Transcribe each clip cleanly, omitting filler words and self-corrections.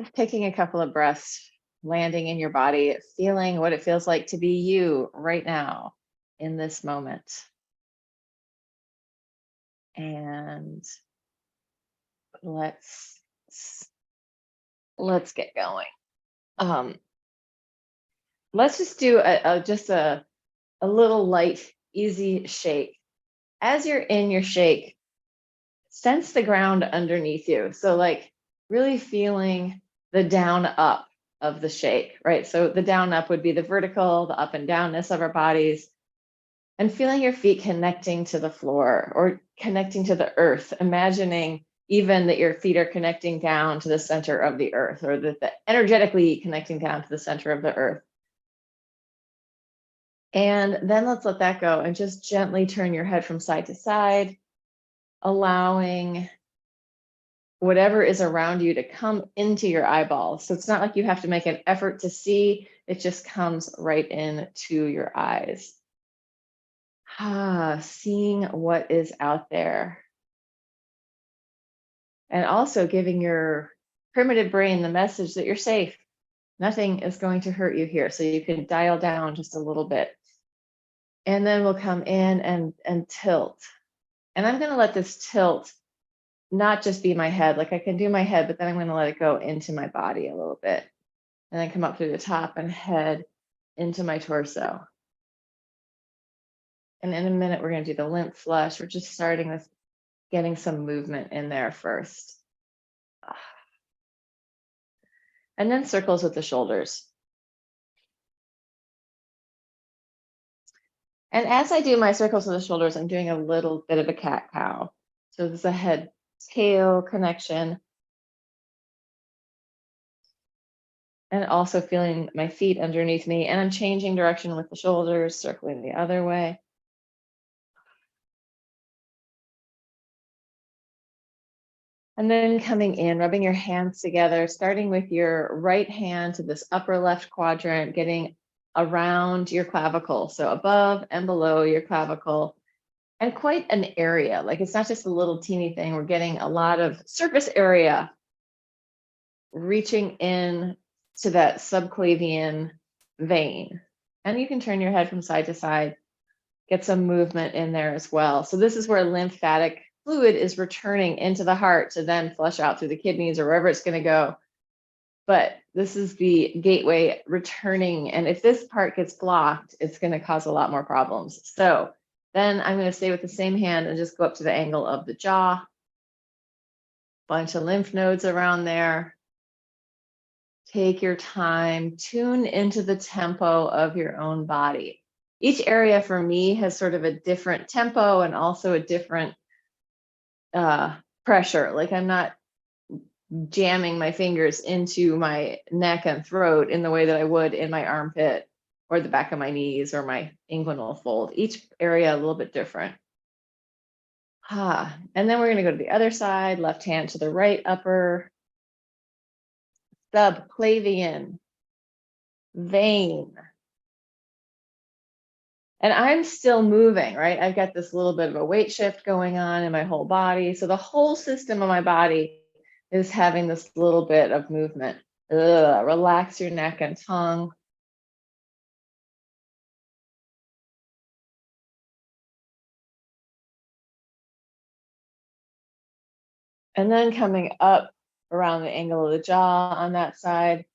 Just taking a couple of breaths, landing in your body, feeling what it feels like to be you right now in this moment. And let's let's get going. Um, let's just do a little light, easy shake. As you're in your shake, sense the ground underneath you. So like really feeling the down up of the shake, right? So the down up would be the vertical, the up and downness of our bodies, and feeling your feet connecting to the floor or connecting to the earth, imagining even that your feet are connecting down to the center of the earth, or that the energetically connecting down to the center of the earth. And then let's let that go and just gently turn your head from side to side, allowing whatever is around you to come into your eyeballs. So it's not like you have to make an effort to see, it just comes right into your eyes. Seeing what is out there. And also giving your primitive brain the message that you're safe. Nothing is going to hurt you here. So you can dial down just a little bit. And then we'll come in and tilt. And I'm going to let this tilt not just be my head. Like I can do my head, but then I'm going to let it go into my body a little bit. And then come up through the top and head into my torso. And in a minute, we're going to do the lymph flush. We're just starting with getting some movement in there first. And then circles with the shoulders. And as I do my circles with the shoulders, I'm doing a little bit of a cat-cow. So there's a head-tail connection. And also feeling my feet underneath me. And I'm changing direction with the shoulders, circling the other way. And then coming in, rubbing your hands together, starting with your right hand to this upper left quadrant, getting around your clavicle. So above and below your clavicle, and quite an area. Like it's not just a little teeny thing. We're getting a lot of surface area, reaching in to that subclavian vein. And you can turn your head from side to side, get some movement in there as well. So this is where lymphatic fluid is returning into the heart to then flush out through the kidneys or wherever it's going to go. But this is the gateway returning. And if this part gets blocked, it's going to cause a lot more problems. So then I'm going to stay with the same hand and just go up to the angle of the jaw. Bunch of lymph nodes around there. Take your time, tune into the tempo of your own body. Each area for me has sort of a different tempo and also a different pressure. Like I'm not jamming my fingers into my neck and throat in the way that I would in my armpit or the back of my knees or my inguinal fold. Each area a little bit different. And then we're going to go to the other side, left hand to the right upper subclavian vein. And I'm still moving, right? I've got this little bit of a weight shift going on in my whole body. So the whole system of my body is having this little bit of movement. Relax your neck and tongue. And then coming up around the angle of the jaw on that side.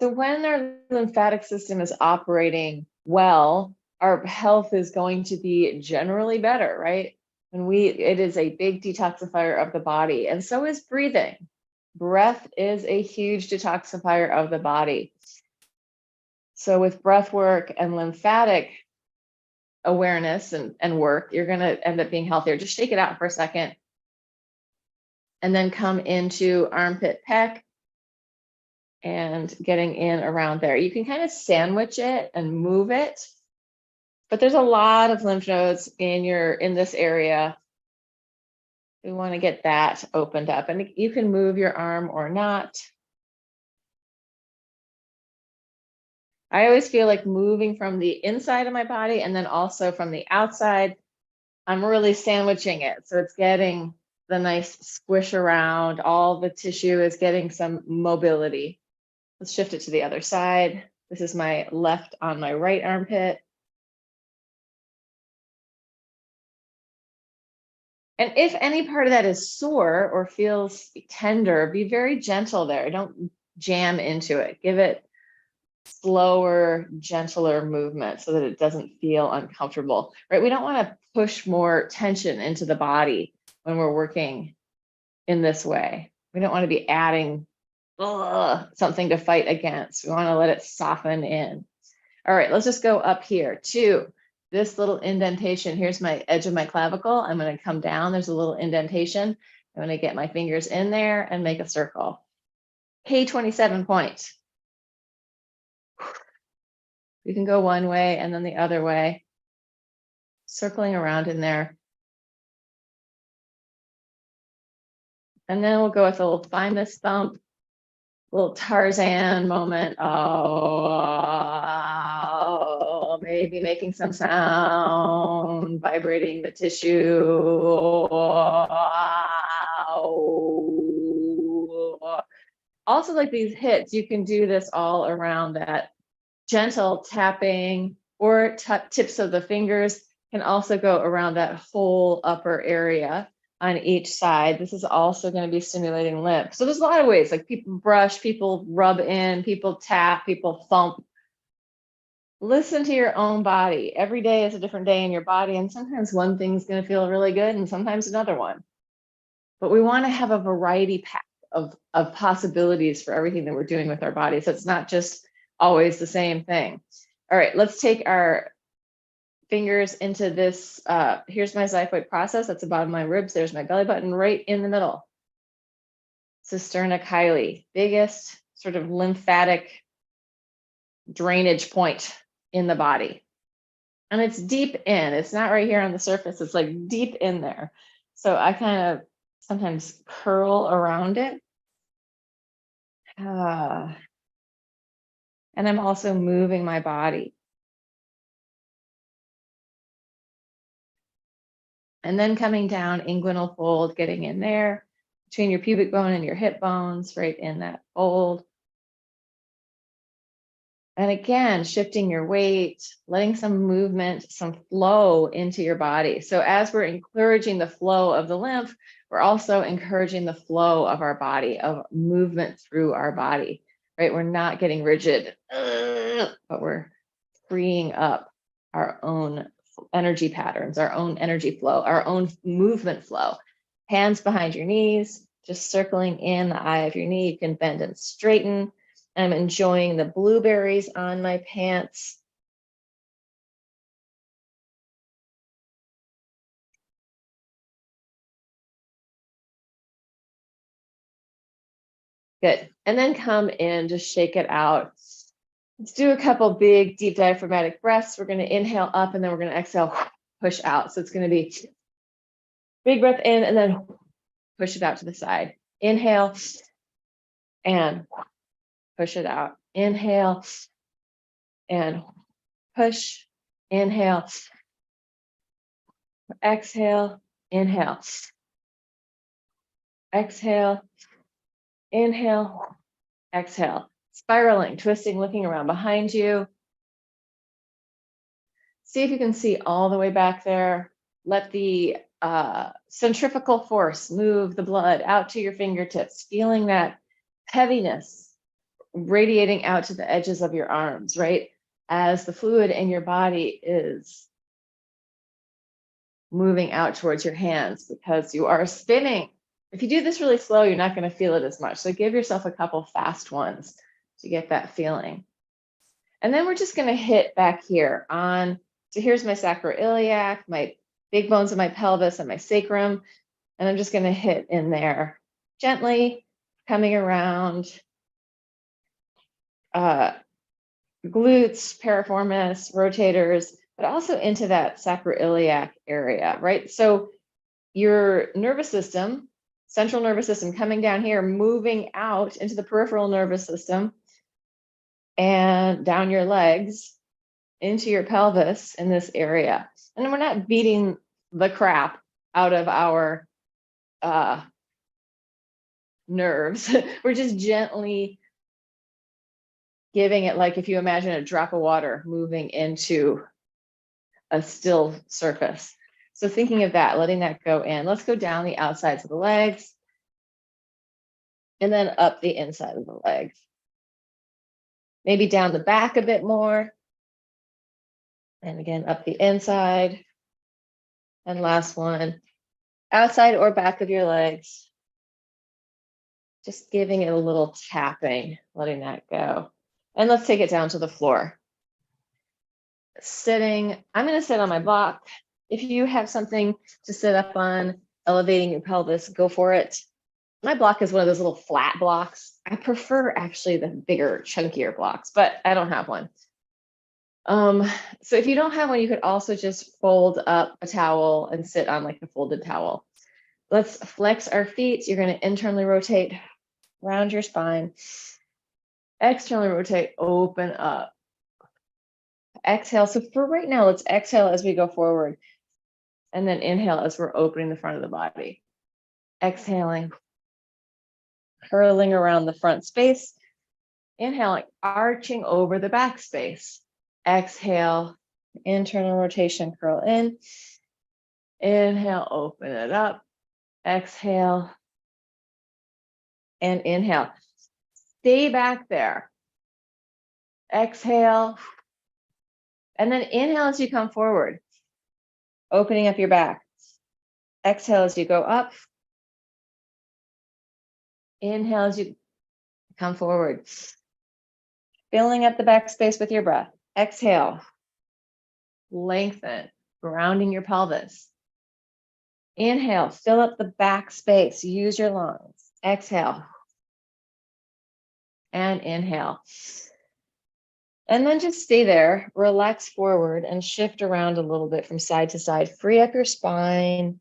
So when our lymphatic system is operating well, our health is going to be generally better, right? It is a big detoxifier of the body, and so is breathing. Breath is a huge detoxifier of the body. So with breath work and lymphatic awareness and work, you're going to end up being healthier. Just shake it out for a second. And then come into armpit pec and getting in around there. You can kind of sandwich it and move it, but there's a lot of lymph nodes in this area. We want to get that opened up, and you can move your arm or not. I always feel like moving from the inside of my body and then also from the outside. I'm really sandwiching it. So it's getting the nice squish around. All the tissue is getting some mobility. Let's shift it to the other side. This is my left on my right armpit. And if any part of that is sore or feels tender, be very gentle there. Don't jam into it. Give it slower, gentler movement so that it doesn't feel uncomfortable, right? We don't want to push more tension into the body when we're working in this way. We don't want to be adding something to fight against. We want to let it soften in. All right, let's just go up here to this little indentation. Here's my edge of my clavicle. I'm going to come down. There's a little indentation. I'm going to get my fingers in there and make a circle. K27 point. You can go one way and then the other way, circling around in there. And then we'll go with a little find this thump, little Tarzan moment. Oh, maybe making some sound, vibrating the tissue. Also, like these hits, you can do this all around that gentle tapping, or tips of the fingers can also go around that whole upper area on each side. This is also going to be stimulating lymph. So there's a lot of ways, like people brush, people rub in, people tap, people thump. Listen to your own body. Every day is a different day in your body, and sometimes one thing's going to feel really good and sometimes another one. But we want to have a variety pack of possibilities for everything that we're doing with our bodies. So it's not just always the same thing. All right, let's take our fingers into this. Here's my xiphoid process. That's the bottom of my ribs. There's my belly button right in the middle. Cisterna chyli, biggest sort of lymphatic drainage point in the body. And it's deep in. It's not right here on the surface. It's like deep in there. So I kind of sometimes curl around it. And I'm also moving my body. And then coming down, inguinal fold, getting in there between your pubic bone and your hip bones, right in that fold. And again, shifting your weight, letting some movement, some flow into your body. So as we're encouraging the flow of the lymph, we're also encouraging the flow of our body, of movement through our body, right? We're not getting rigid, but we're freeing up our own energy patterns, our own energy flow, our own movement flow. Hands behind your knees, just circling in the eye of your knee. You can bend and straighten. I'm enjoying the blueberries on my pants. Good. And then come in, just shake it out. Let's do a couple big, deep diaphragmatic breaths. We're going to inhale up and then we're going to exhale, push out. So it's going to be big breath in and then push it out to the side. Inhale and push it out. Inhale and push. Inhale. Exhale. Inhale. Exhale. Inhale. Exhale. Spiraling, twisting, looking around behind you. See if you can see all the way back there. Let the centrifugal force move the blood out to your fingertips, feeling that heaviness radiating out to the edges of your arms, right? As the fluid in your body is moving out towards your hands because you are spinning. If you do this really slow, you're not going to feel it as much. So give yourself a couple fast ones to get that feeling. And then we're just going to hit back here on, so here's my sacroiliac, my big bones of my pelvis and my sacrum. And I'm just going to hit in there gently, coming around glutes, piriformis, rotators, but also into that sacroiliac area, right? So your nervous system, central nervous system coming down here, moving out into the peripheral nervous system, and down your legs into your pelvis in this area. And we're not beating the crap out of our nerves. We're just gently giving it, like if you imagine a drop of water moving into a still surface. So thinking of that, letting that go in. Let's go down the outsides of the legs and then up the inside of the legs. Maybe down the back a bit more. And again, up the inside. And last one, outside or back of your legs. Just giving it a little tapping, letting that go. And let's take it down to the floor. Sitting, I'm going to sit on my block. If you have something to sit up on, elevating your pelvis, go for it. My block is one of those little flat blocks. I prefer actually the bigger, chunkier blocks, but I don't have one. So if you don't have one, you could also just fold up a towel and sit on like a folded towel. Let's flex our feet. You're going to internally rotate around your spine. Externally rotate, open up. Exhale. So for right now, let's exhale as we go forward. And then inhale as we're opening the front of the body. Exhaling, curling around the front space. Inhaling, arching over the back space. Exhale, internal rotation, curl in. Inhale, open it up. Exhale, and inhale. Stay back there. Exhale, and then inhale as you come forward, opening up your back. Exhale as you go up. Inhale as you come forward, filling up the back space with your breath. Exhale, lengthen, grounding your pelvis. Inhale, fill up the back space, use your lungs. Exhale, and inhale. And then just stay there, relax forward and shift around a little bit from side to side. Free up your spine.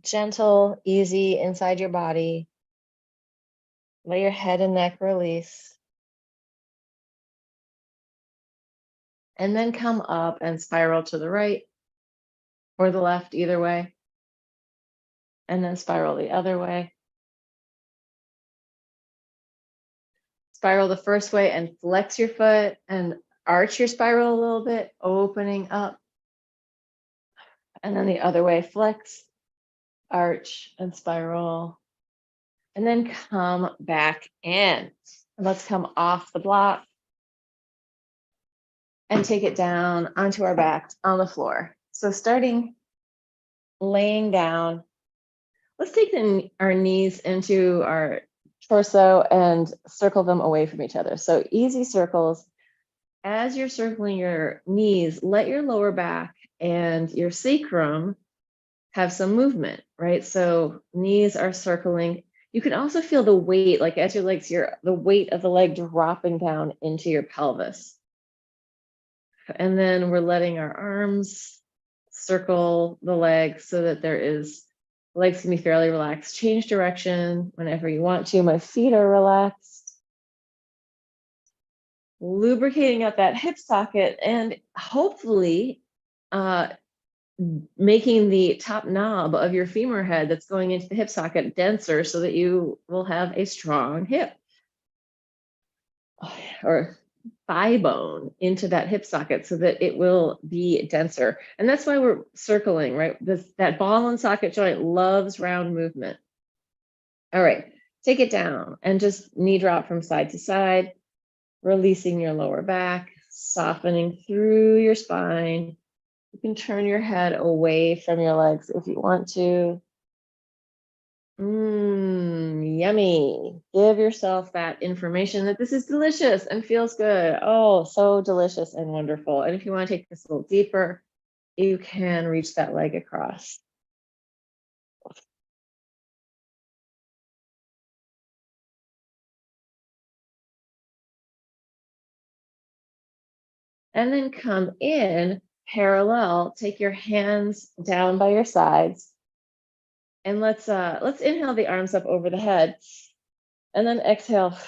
Gentle, easy inside your body. Let your head and neck release. And then come up and spiral to the right or the left, either way. And then spiral the other way. Spiral the first way and flex your foot and arch your spiral a little bit, opening up. And then the other way, flex, arch, and spiral. And then come back in. And let's come off the block and take it down onto our backs on the floor. So starting laying down, let's take our knees into our torso and circle them away from each other. So easy circles. As you're circling your knees, let your lower back and your sacrum have some movement, right? So knees are circling. You can also feel the weight, like as your legs, the weight of the leg dropping down into your pelvis. And then we're letting our arms circle the legs so that legs can be fairly relaxed. Change direction whenever you want to. My feet are relaxed. Lubricating up that hip socket and hopefully making the top knob of your femur head that's going into the hip socket denser so that you will have a strong hip or thigh bone into that hip socket so that it will be denser. And that's why we're circling, right? That ball and socket joint loves round movement. All right, take it down and just knee drop from side to side, releasing your lower back, softening through your spine. You can turn your head away from your legs if you want to. Yummy. Give yourself that information that this is delicious and feels good. Oh, so delicious and wonderful. And if you want to take this a little deeper, you can reach that leg across. And then come in parallel, take your hands down by your sides. And let's inhale the arms up over the head. And then exhale,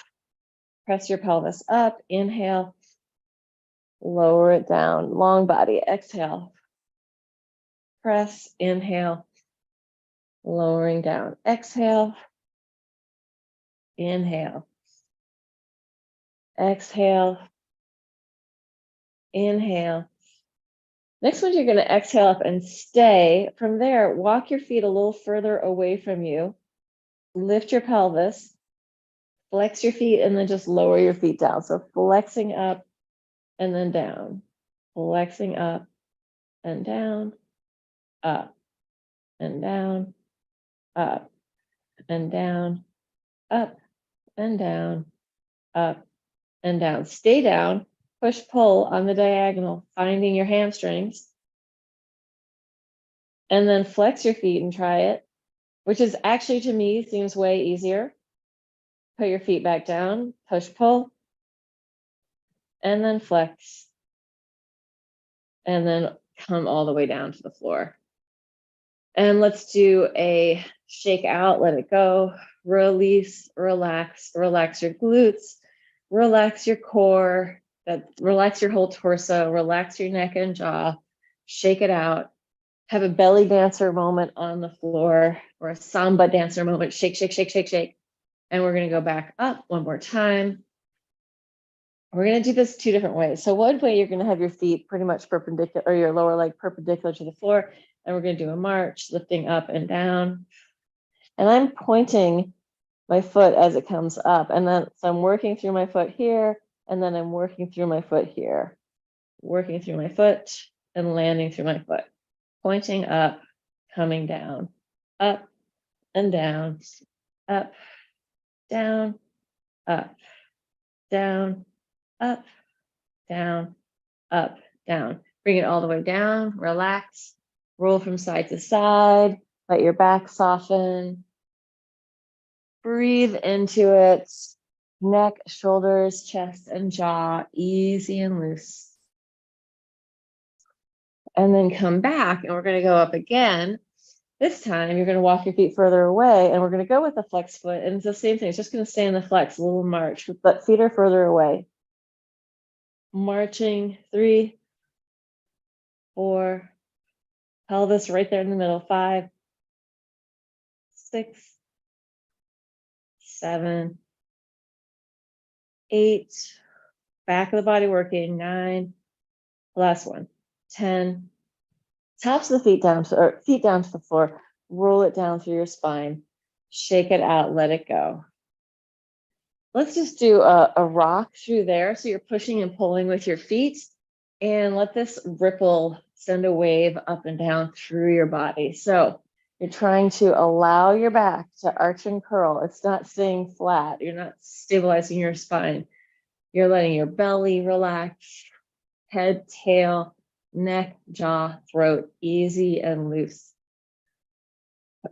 Press your pelvis up, inhale, lower it down, long body, exhale. Press, inhale, lowering down, exhale, inhale, exhale, inhale. Next one, you're going to exhale up and stay. From there, walk your feet a little further away from you. Lift your pelvis, flex your feet, and then just lower your feet down. So flexing up and then down, flexing up and down, up and down, up and down, up and down, up and down. Stay down, push, pull on the diagonal, finding your hamstrings. And then flex your feet and try it, which is actually, to me, seems way easier. Put your feet back down, push, pull, and then flex. And then come all the way down to the floor. And let's do a shake out, let it go, release, relax, relax your glutes, relax your core, relax your whole torso, relax your neck and jaw, shake it out. Have a belly dancer moment on the floor or a samba dancer moment. Shake, shake, shake, shake, shake. And we're going to go back up one more time. We're going to do this 2 different ways. So one way, you're going to have your feet pretty much perpendicular, or your lower leg perpendicular to the floor. And we're going to do a march, lifting up and down. And I'm pointing my foot as it comes up. And then so I'm working through my foot here. And then I'm working through my foot here. Working through my foot and landing through my foot. Pointing up, coming down, up and down, up, down, up, down, up, down, up, down. Bring it all the way down, relax, roll from side to side, let your back soften. Breathe into it, neck, shoulders, chest, and jaw, easy and loose. And then come back, and we're going to go up again. This time, you're going to walk your feet further away, and we're going to go with the flex foot. And it's the same thing. It's just going to stay in the flex, a little march, but feet are further away. Marching, 3, 4, pelvis right there in the middle, 5, 6, 7, 8, back of the body working, 9, last one, 10, tops of the feet down to the floor, roll it down through your spine, shake it out, let it go. Let's just do a rock through there. So you're pushing and pulling with your feet, and let this ripple send a wave up and down through your body. So you're trying to allow your back to arch and curl. It's not staying flat. You're not stabilizing your spine. You're letting your belly relax, head, tail, neck, jaw, throat, easy and loose.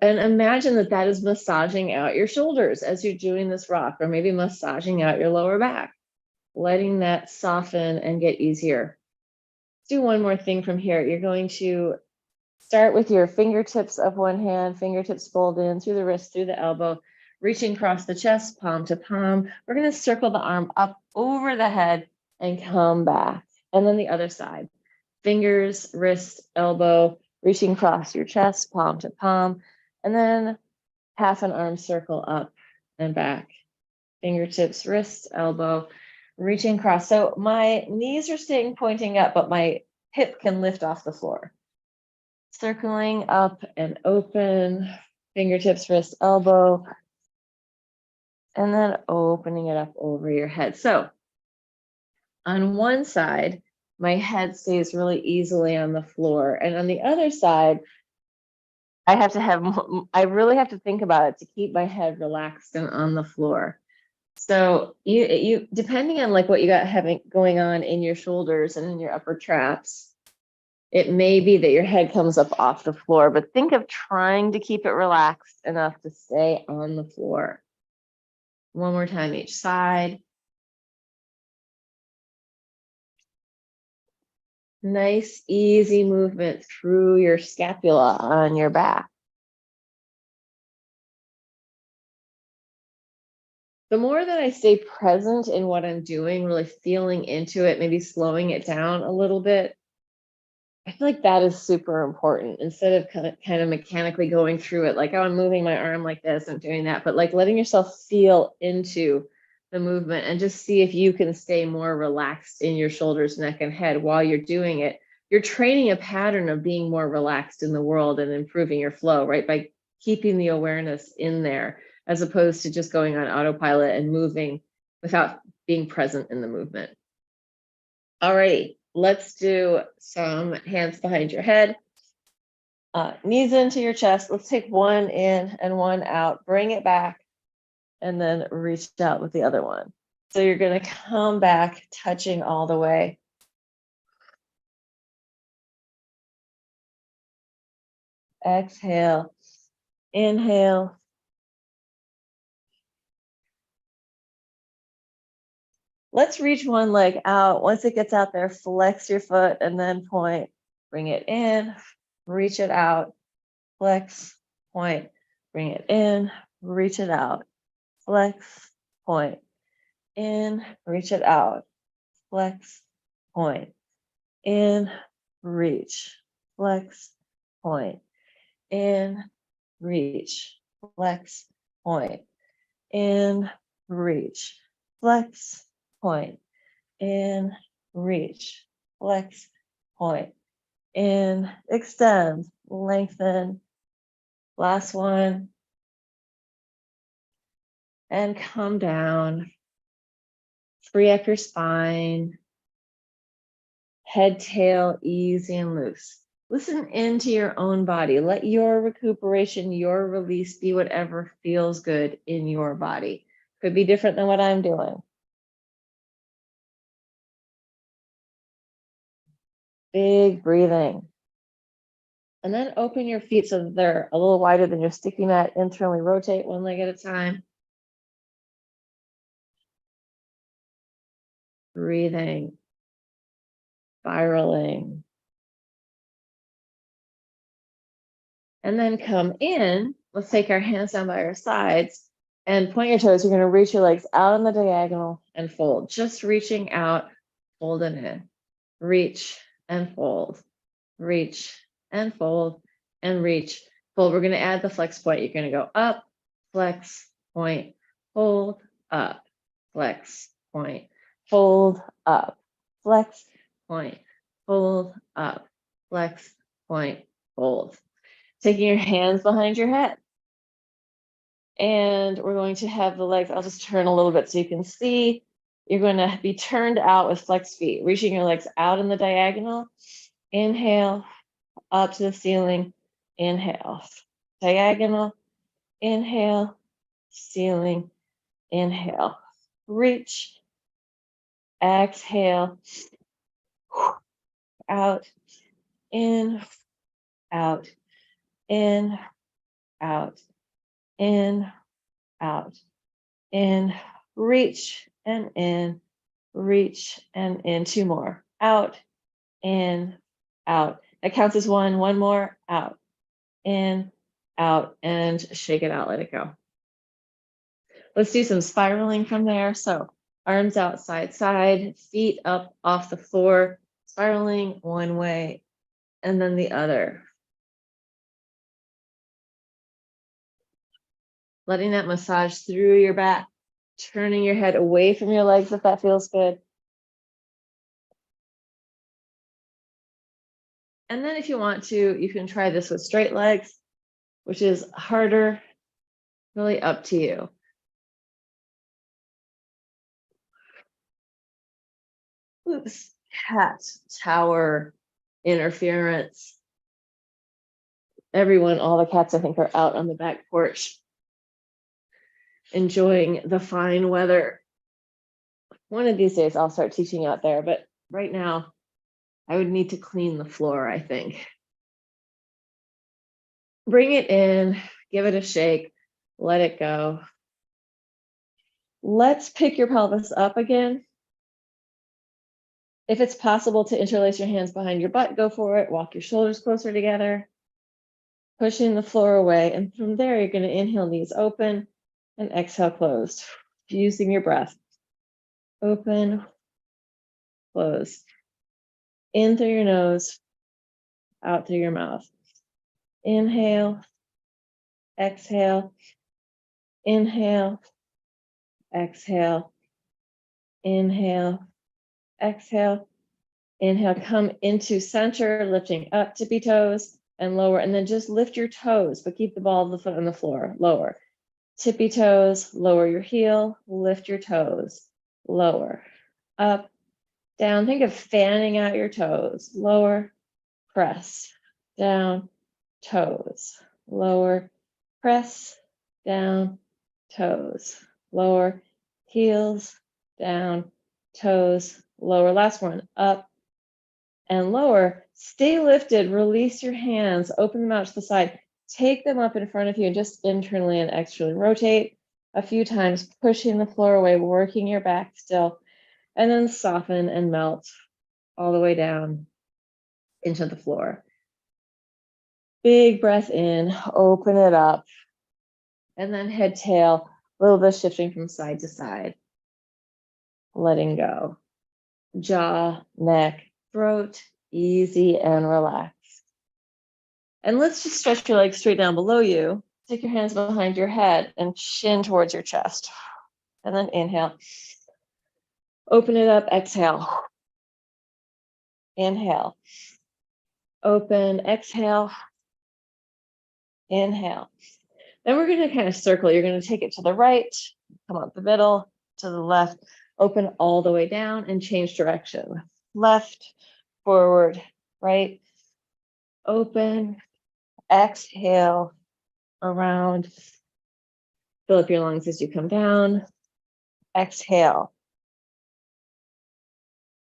And imagine that that is massaging out your shoulders as you're doing this rock, or maybe massaging out your lower back, letting that soften and get easier. Let's do one more thing from here. You're going to start with your fingertips of one hand, fingertips fold in through the wrist, through the elbow, reaching across the chest, palm to palm. We're going to circle the arm up over the head and come back. And then the other side, fingers, wrist, elbow, reaching across your chest, palm to palm. And then half an arm circle up and back. Fingertips, wrist, elbow, reaching across. So my knees are staying pointing up, but my hip can lift off the floor. Circling up and open, fingertips, wrist, elbow, and then opening it up over your head. So on one side, my head stays really easily on the floor. And on the other side, I really have to think about it to keep my head relaxed and on the floor. So you depending on like what you got going on in your shoulders and in your upper traps, it may be that your head comes up off the floor, but think of trying to keep it relaxed enough to stay on the floor. One more time each side. Nice, easy movement through your scapula on your back. The more that I stay present in what I'm doing, really feeling into it, maybe slowing it down a little bit, I feel like that is super important instead of kind of mechanically going through it, like, oh, I'm moving my arm like this, I'm doing that, but like letting yourself feel into the movement and just see if you can stay more relaxed in your shoulders, neck, and head while you're doing it. You're training a pattern of being more relaxed in the world and improving your flow, right? By keeping the awareness in there, as opposed to just going on autopilot and moving without being present in the movement. Alrighty, let's do some hands behind your head, knees into your chest. Let's take one in and one out, bring it back, and then reach out with the other one. So you're going to come back, touching all the way. Exhale, inhale. Let's reach one leg out. Once it gets out there, flex your foot and then point. Bring it in, reach it out, flex, point. Bring it in, reach it out, flex, point. In, reach it out, flex, point. In, reach, flex, point. In, reach, flex, point. In, reach, flex, point. In, reach, flex, point. In, extend, lengthen. Last one. And come down. Free up your spine. Head, tail, easy and loose. Listen into your own body. Let your recuperation, your release be whatever feels good in your body. Could be different than what I'm doing. Big breathing. And then open your feet so that they're a little wider than your sticky mat. Internally rotate one leg at a time. Breathing. Spiraling. And then come in. Let's take our hands down by our sides and point your toes. You're going to reach your legs out on the diagonal and fold. Just reaching out, fold it in. Reach and fold. Reach and fold and reach. Fold. We're going to add the flex point. You're going to go up, flex, point, fold, up, flex, point, fold, up, flex, point, fold, up, flex, point, fold. Taking your hands behind your head. And we're going to have the legs, I'll just turn a little bit so you can see. You're going to be turned out with flexed feet, reaching your legs out in the diagonal. Inhale, up to the ceiling. Inhale, diagonal. Inhale, ceiling. Inhale, reach. Exhale, out, in, out, in, out, in, out, in, reach and in, reach and in. Two more. Out, in, out. That counts as one. One more. Out, in, out, and shake it out. Let it go. Let's do some spiraling from there. So arms out, side, side, feet up off the floor, spiraling one way and then the other. Letting that massage through your back, turning your head away from your legs if that feels good. And then if you want to, you can try this with straight legs, which is harder, really up to you. Oops, cat, tower, interference. Everyone, all the cats, I think, are out on the back porch, enjoying the fine weather. One of these days I'll start teaching out there, but right now I would need to clean the floor, I think. Bring it in, give it a shake, let it go. Let's pick your pelvis up again. If it's possible to interlace your hands behind your butt, go for it. Walk your shoulders closer together, pushing the floor away. And from there, you're going to inhale, knees open, and exhale, closed. using your breath. Open, close. In through your nose, out through your mouth. Inhale, exhale, inhale, exhale, inhale, exhale, inhale. Come into center, lifting up, tippy toes and lower, and then just lift your toes, but keep the ball of the foot on the floor, lower. Tippy toes, lower your heel, lift your toes, lower, up, down. Think of fanning out your toes, lower, press, down, toes, lower, press, down, toes, lower, heels, down, toes, lower. Last one, up and lower. Stay lifted, release your hands, open them out to the side, take them up in front of you and just internally and externally rotate a few times, pushing the floor away, working your back still, and then soften and melt all the way down into the floor. Big breath in, open it up, and then head, tail, a little bit shifting from side to side. Letting go. Jaw, neck, throat, easy and relaxed. And let's just stretch your legs straight down below you. Take your hands behind your head and chin towards your chest. And then inhale. Open it up, exhale. Inhale. Open, exhale. Inhale. Then we're going to kind of circle. You're going to take it to the right, come up the middle, to the left, open all the way down and change direction. Left, forward, right, open, exhale, around. Fill up your lungs as you come down. Exhale.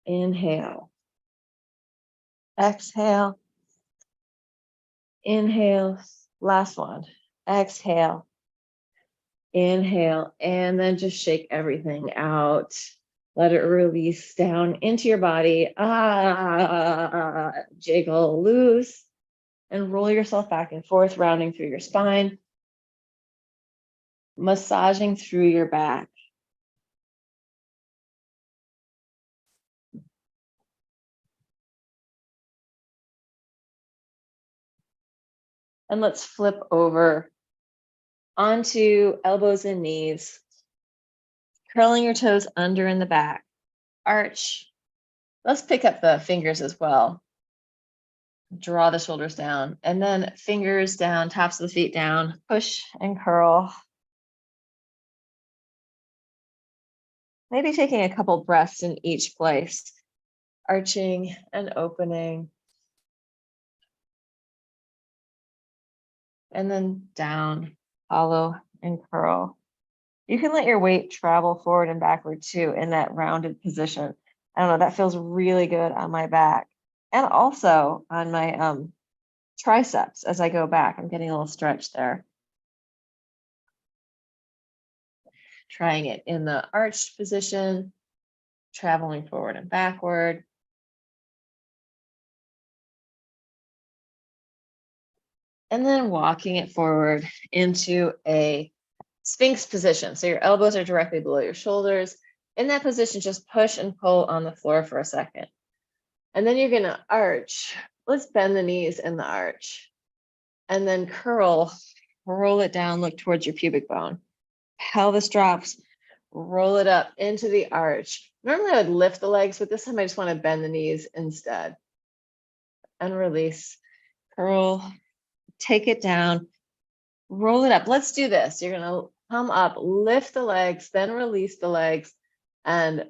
Inhale. Exhale. Inhale. Last one. Exhale. Inhale. And then just shake everything out. Let it release down into your body. Jiggle loose. And roll yourself back and forth, rounding through your spine. Massaging through your back. And let's flip over onto elbows and knees, curling your toes under in the back, arch. Let's pick up the fingers as well. Draw the shoulders down, and then fingers down, tops of the feet down, push and curl. Maybe taking a couple breaths in each place, arching and opening. And then down, hollow and curl. You can let your weight travel forward and backward too in that rounded position. I don't know, that feels really good on my back and also on my triceps as I go back. I'm getting a little stretch there. Trying it in the arched position, traveling forward and backward. And then walking it forward into a Sphinx position. So your elbows are directly below your shoulders. In that position, just push and pull on the floor for a second. And then you're gonna arch. Let's bend the knees in the arch. And then curl, roll it down, look towards your pubic bone. Pelvis drops, roll it up into the arch. Normally I would lift the legs, but this time I just wanna bend the knees instead. And release, curl, take it down, roll it up. Let's do this. You're gonna come up, lift the legs, then release the legs and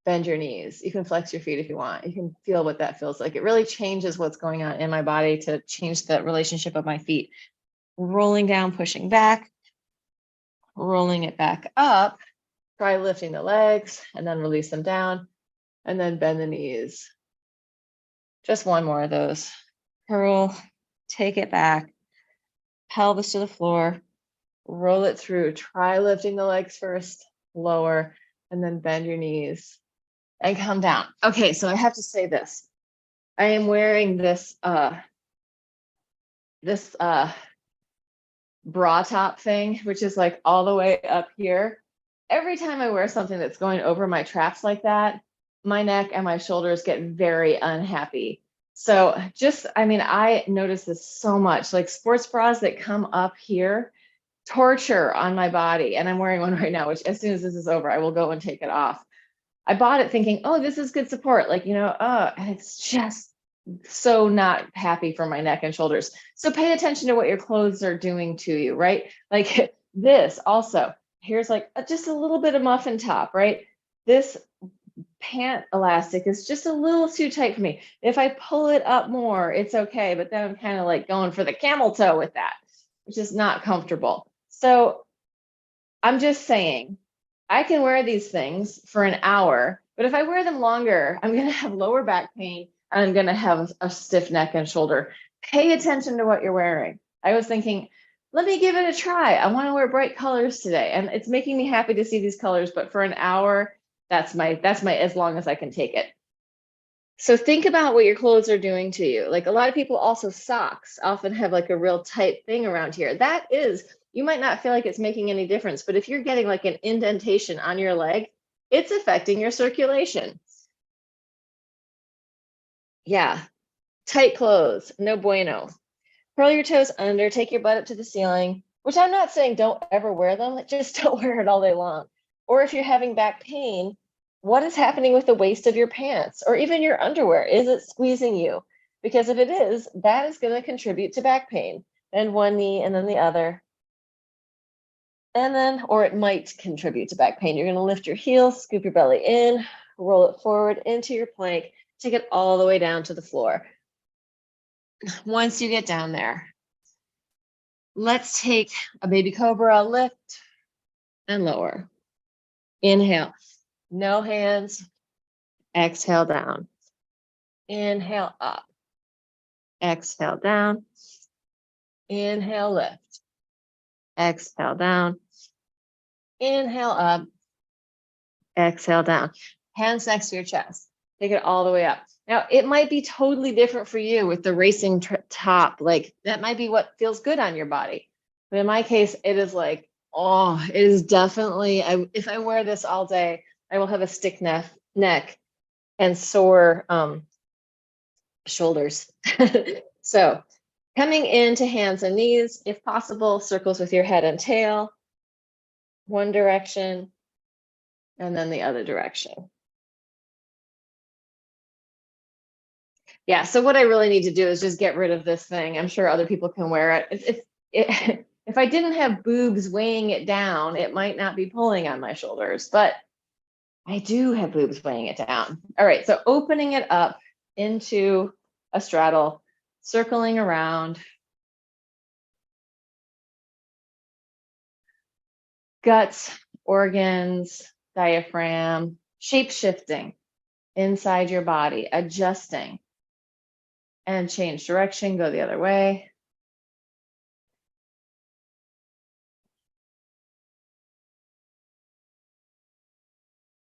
bend your knees. You can flex your feet if you want. You can feel what that feels like. It really changes what's going on in my body to change the relationship of my feet. Rolling down, pushing back, rolling it back up. Try lifting the legs and then release them down and then bend the knees. Just one more of those. Curl, take it back, pelvis to the floor, roll it through. Try lifting the legs first, lower, and then bend your knees and come down. Okay, so I have to say this. I am wearing this bra top thing, which is like all the way up here. every time I wear something that's going over my traps like that, my neck and my shoulders get very unhappy. So just, I mean, I notice this so much, like sports bras that come up here, torture on my body. And I'm wearing one right now, which as soon as this is over, I will go and take it off. I bought it thinking, oh, this is good support. Like, and it's just so not happy for my neck and shoulders. So pay attention to what your clothes are doing to you, right? Like this also, here's like just a little bit of muffin top, right? This pant elastic is just a little too tight for me. If I pull it up more, it's okay. But then I'm kind of like going for the camel toe with that, which is not comfortable. So I'm just saying, I can wear these things for an hour, but if I wear them longer, I'm going to have lower back pain and I'm going to have a stiff neck and shoulder. Pay attention to what you're wearing. I was thinking, let me give it a try. I want to wear bright colors today, and it's making me happy to see these colors, but for an hour, that's my as long as I can take it. So think about what your clothes are doing to you. Like a lot of people also socks often have like a real tight thing around here. That is, you might not feel like it's making any difference, but if you're getting like an indentation on your leg, it's affecting your circulation. Yeah, tight clothes, no bueno. Curl your toes under, take your butt up to the ceiling, which I'm not saying don't ever wear them, just don't wear it all day long. Or if you're having back pain, what is happening with the waist of your pants or even your underwear? Is it squeezing you? Because if it is, that is going to contribute to back pain. Bend one knee and then the other. And then, or it might contribute to back pain. You're going to lift your heels, scoop your belly in, roll it forward into your plank, take it all the way down to the floor. Once you get down there, let's take a baby cobra, lift and lower. Inhale, no hands, exhale down. Inhale up, exhale down. Inhale, lift, exhale down. Inhale up, exhale down. Hands next to your chest. Take it all the way up. Now, it might be totally different for you with the racing top. Like that might be what feels good on your body. But in my case, it is like, oh, it is definitely, if I wear this all day, I will have a stiff neck and sore shoulders. So coming into hands and knees, if possible, circles with your head and tail, one direction, and then the other direction. Yeah, so what I really need to do is just get rid of this thing. I'm sure other people can wear it. If I didn't have boobs weighing it down, it might not be pulling on my shoulders, but I do have boobs weighing it down. All right, so opening it up into a straddle, circling around. Guts, organs, diaphragm, shape shifting inside your body, adjusting. And change direction, go the other way.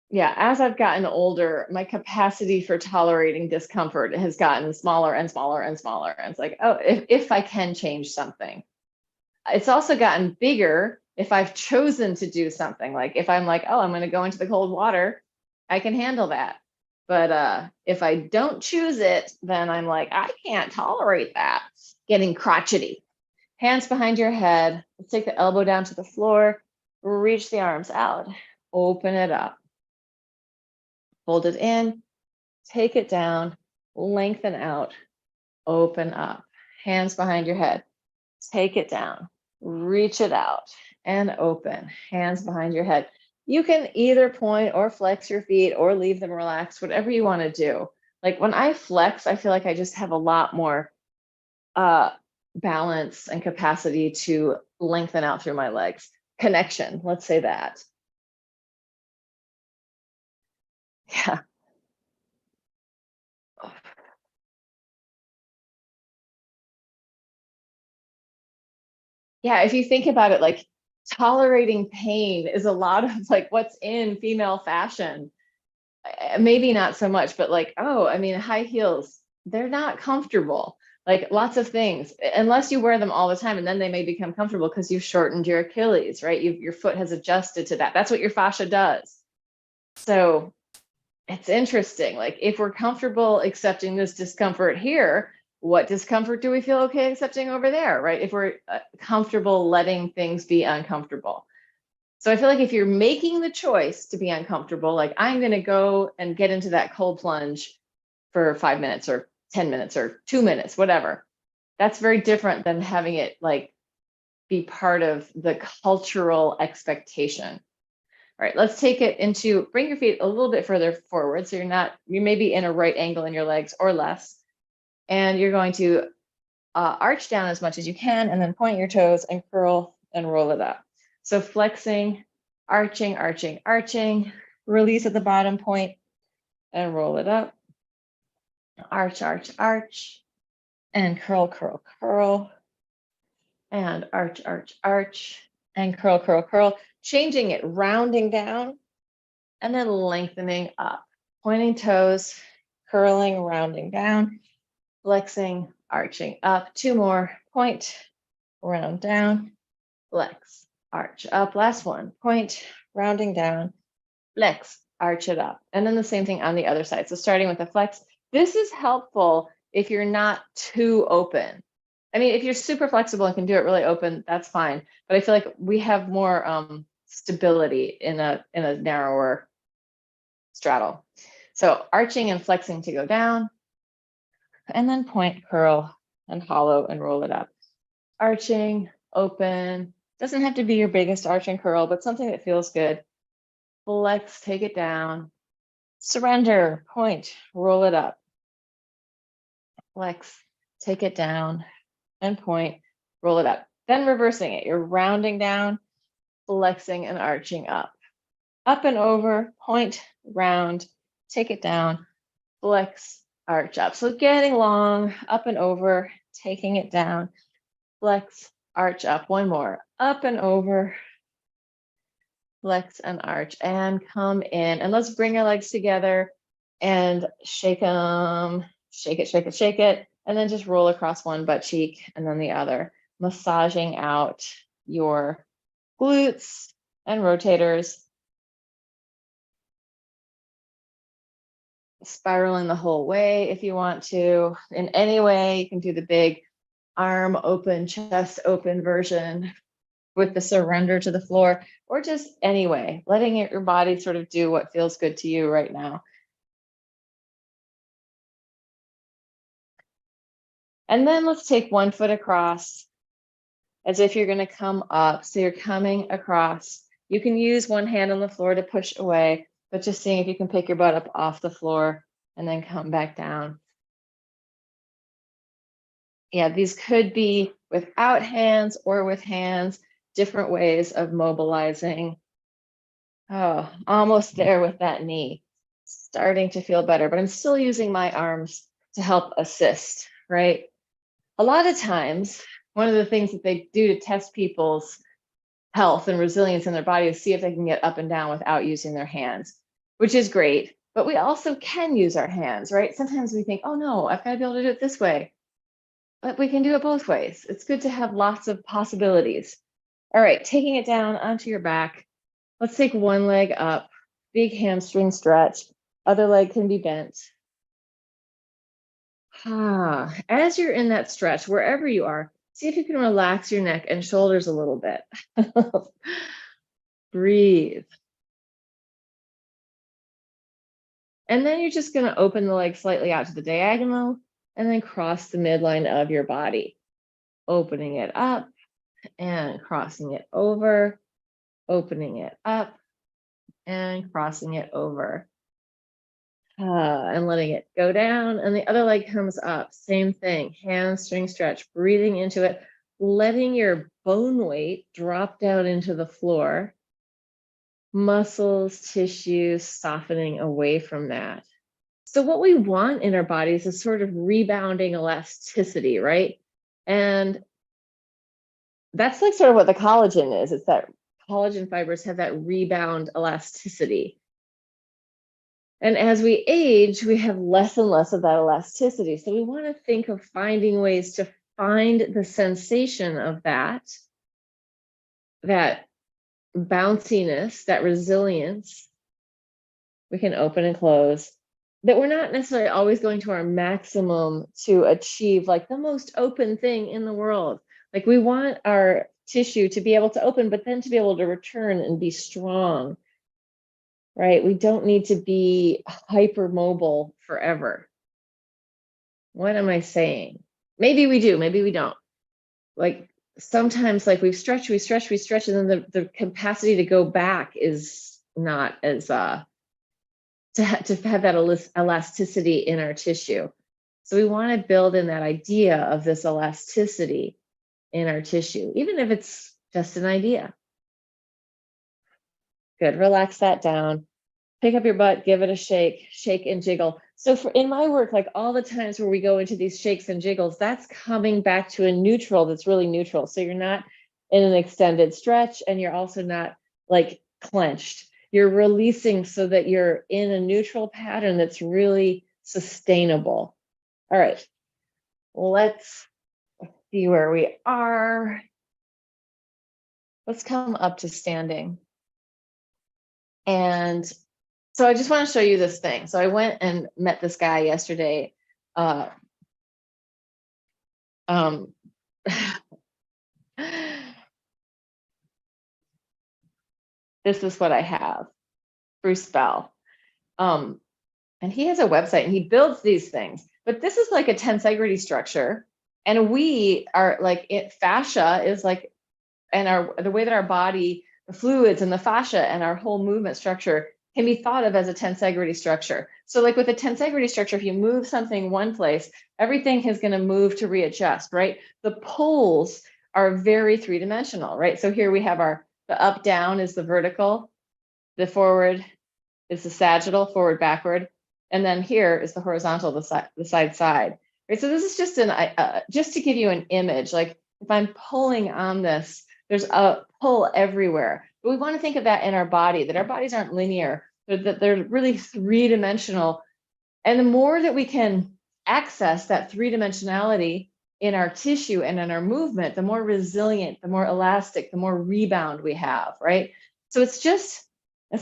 Yeah, as I've gotten older, my capacity for tolerating discomfort has gotten smaller and smaller and smaller. And it's like, oh, if I can change something. It's also gotten bigger if I've chosen to do something. Like if I'm like, oh, I'm going to go into the cold water, I can handle that. But if I don't choose it, then I'm like, I can't tolerate that. Getting crotchety. Hands behind your head. Let's take the elbow down to the floor. Reach the arms out. Open it up. Hold it in. Take it down. Lengthen out. Open up. Hands behind your head. Take it down. Reach it out and open. Hands behind your head. You can either point or flex your feet or leave them relaxed, whatever you want to do. Like when I flex, I feel like I just have a lot more balance and capacity to lengthen out through my legs. Connection, let's say that. Yeah. Yeah, if you think about it, like tolerating pain is a lot of like what's in female fashion. Maybe not so much, but like, oh, I mean, high heels, they're not comfortable. Like lots of things, unless you wear them all the time, and then they may become comfortable because you've shortened your Achilles, right? Your foot has adjusted to that. That's what your fascia does. So it's interesting. Like if we're comfortable accepting this discomfort here, what discomfort do we feel okay accepting over there, right? If we're comfortable letting things be uncomfortable. So I feel like if you're making the choice to be uncomfortable, like I'm going to go and get into that cold plunge for 5 minutes or 10 minutes or 2 minutes, whatever. That's very different than having it like be part of the cultural expectation. All right, let's take it into, bring your feet a little bit further forward. So you may be in a right angle in your legs or less. And you're going to arch down as much as you can and then point your toes and curl and roll it up. So flexing, arching, arching, arching, release at the bottom point and roll it up. Arch, arch, arch, and curl, curl, curl, and arch, arch, arch, and curl, curl, curl, changing it, rounding down, and then lengthening up, pointing toes, curling, rounding down, flexing, arching up. 2 more, point, round down, flex, arch up. Last one, point, rounding down, flex, arch it up. And then the same thing on the other side. So starting with the flex, this is helpful if you're not too open. I mean, if you're super flexible and can do it really open, that's fine. But I feel like we have more stability in a narrower straddle. So arching and flexing to go down, and then point, curl, and hollow and roll it up. Arching, open, doesn't have to be your biggest arch and curl, but something that feels good. Flex, take it down, surrender, point, roll it up. Flex, take it down, and point, roll it up. Then reversing it, you're rounding down, flexing and arching up. Up and over, point, round, take it down, flex, arch up. So getting long, up and over, taking it down, flex, arch up. One more, up and over, flex and arch, and come in. And let's bring our legs together and shake them, shake it, shake it, shake it, and then just roll across one butt cheek and then the other, massaging out your glutes and rotators, spiraling the whole way if you want to. In any way, you can do the big arm open, chest open version with the surrender to the floor, or just anyway, letting your body sort of do what feels good to you right now. And then let's take one foot across as if you're going to come up. So you're coming across. You can use one hand on the floor to push away, but just seeing if you can pick your butt up off the floor and then come back down. Yeah, these could be without hands or with hands, different ways of mobilizing. Oh, almost there with that knee. Starting to feel better, but I'm still using my arms to help assist, right? A lot of times, one of the things that they do to test people's health and resilience in their body is see if they can get up and down without using their hands, which is great. But we also can use our hands, right? Sometimes we think, oh no, I've got to be able to do it this way. But we can do it both ways. It's good to have lots of possibilities. All right, taking it down onto your back. Let's take one leg up, big hamstring stretch. Other leg can be bent. As you're in that stretch, wherever you are, see if you can relax your neck and shoulders a little bit. Breathe. And then you're just going to open the leg slightly out to the diagonal and then cross the midline of your body. Opening it up and crossing it over, opening it up and crossing it over. And letting it go down, and the other leg comes up. Same thing, hamstring stretch, breathing into it, letting your bone weight drop down into the floor, muscles, tissues softening away from that. So what we want in our bodies is sort of rebounding elasticity, right? And that's like sort of what the collagen is. It's that collagen fibers have that rebound elasticity. And as we age, we have less and less of that elasticity. So we want to think of finding ways to find the sensation of that bounciness, that resilience. We can open and close, that we're not necessarily always going to our maximum to achieve like the most open thing in the world. Like we want our tissue to be able to open, but then to be able to return and be strong, right? We don't need to be hypermobile forever. What am I saying? Maybe we do, maybe we don't. Like sometimes like we stretch, and then the capacity to go back is not as to have that elasticity in our tissue. So we want to build in that idea of this elasticity in our tissue, even if it's just an idea. Good, relax that down. Pick up your butt, give it a shake and jiggle. So in my work, like all the times where we go into these shakes and jiggles, that's coming back to a neutral that's really neutral. So you're not in an extended stretch and you're also not like clenched. You're releasing so that you're in a neutral pattern that's really sustainable. All right, let's see where we are. Let's come up to standing. And so I just want to show you this thing. So I went and met this guy yesterday. This is what I have, Bruce Bell. And he has a website and he builds these things, but this is like a tensegrity structure. And we are like, fascia is like, and the way that our body, the fluids and the fascia and our whole movement structure can be thought of as a tensegrity structure. So like with a tensegrity structure, if you move something one place, everything is going to move to readjust, right? The poles are very three-dimensional, right? So here we have the up down is the vertical, the forward is the sagittal, forward backward, and then here is the horizontal, the side. Right? So this is just just to give you an image. Like if I'm pulling on this, there's a pull everywhere. But we want to think of that in our body, that our bodies aren't linear, that they're really three-dimensional. And the more that we can access that three-dimensionality in our tissue and in our movement, the more resilient, the more elastic, the more rebound we have, right? So it's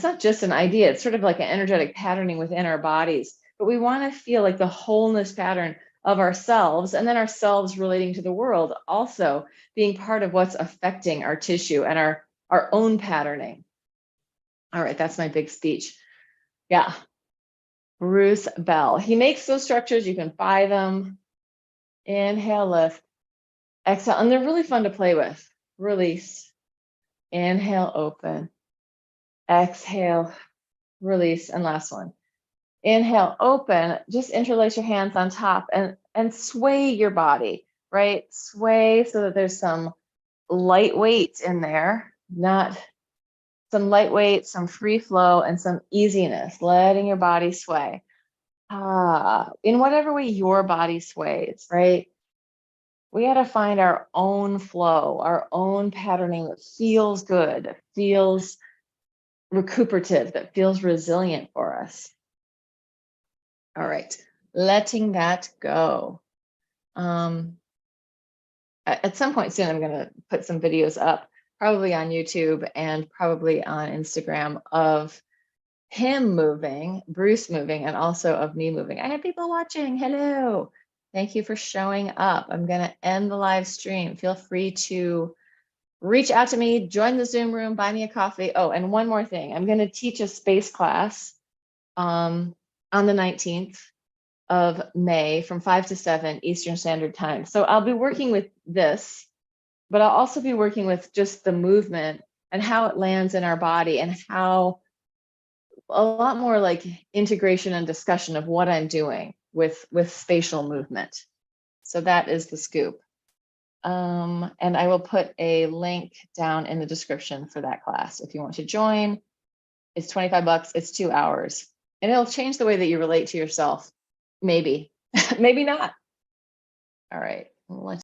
not just an idea, it's sort of like an energetic patterning within our bodies. But we want to feel like the wholeness pattern of ourselves, and then ourselves relating to the world also being part of what's affecting our tissue and our own patterning. All right, that's my big speech. Yeah, Bruce Bell. He makes those structures, you can buy them. Inhale, lift, exhale, and they're really fun to play with. Release, inhale, open, exhale, release, and last one. Inhale, open, just interlace your hands on top and sway your body, right? Sway so that there's some light weight in there, not some lightweight, some free flow, and some easiness, letting your body sway. In whatever way your body sways, right? We got to find our own flow, our own patterning that feels good, that feels recuperative, that feels resilient for us. All right, letting that go. At some point soon, I'm going to put some videos up, probably on YouTube and probably on Instagram, of him moving, Bruce moving, and also of me moving. I have people watching. Hello. Thank you for showing up. I'm going to end the live stream. Feel free to reach out to me, join the Zoom room, buy me a coffee. Oh, and one more thing. I'm going to teach a space class on the 19th of May from 5 to 7 Eastern Standard Time. So I'll be working with this, but I'll also be working with just the movement and how it lands in our body, and how a lot more like integration and discussion of what I'm doing with spatial movement. So that is the scoop. And I will put a link down in the description for that class if you want to join. It's $25, it's 2 hours, and it'll change the way that you relate to yourself. Maybe, maybe not. All right, let's